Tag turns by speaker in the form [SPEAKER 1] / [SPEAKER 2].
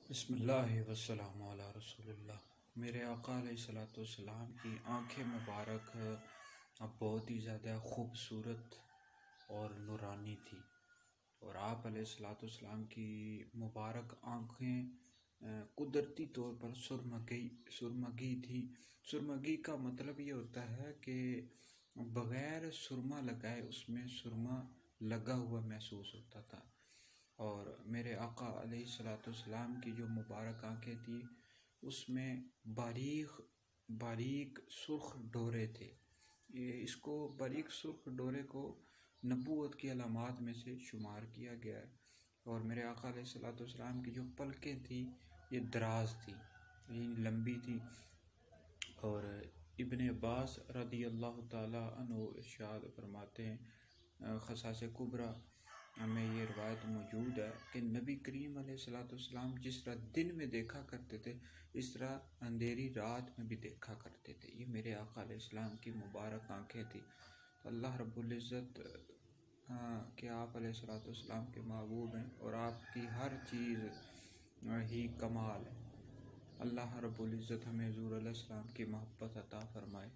[SPEAKER 1] बिस्मिल्लाहि वस्सलामु अला रसूलिल्लाह। मेरे आका अलैहिस्सलाम की आंखें मुबारक अब बहुत ही ज़्यादा खूबसूरत और नूरानी थी, और आप अलैहिस्सलाम की मुबारक आंखें कुदरती तौर पर सुरमगी थी। सुरमगी का मतलब ये होता है कि बग़ैर सुरमा लगाए उसमें सुरमा लगा हुआ महसूस होता था। और मेरे आका अलैहिस्सलाम की जो मुबारक आंखें थी उसमें बारीक बारीक सुर्ख डोरे थे। इसको बारीक सुर्ख डोरे को नबूवत की अलामात में से शुमार किया गया है। और मेरे आका अलैहिस्सलाम की जो पलकें थी ये दराज थी, ये लंबी थी। और इब्ने अब्बास रदी अल्लाह ताला अन्हु इरशाद फरमाते हैं, ख़सास कुबरा में ये रवायत मौजूद है कि नबी करीम अलैहिस्सलाम जिस तरह दिन में देखा करते थे इस तरह अंधेरी रात में भी देखा करते थे। ये मेरे आका अलैहिस्सलाम की मुबारक आंखें थी। तो अल्लाह रब्बुल इज़्ज़त कि आप अलैहिस्सलाम के महबूब हैं और आपकी हर चीज़ ही कमाल है। अल्लाह रब्बुल इज़्ज़त हमें हुज़ूर अलैहिस्सलाम की मोहब्बत अता फ़रमाए।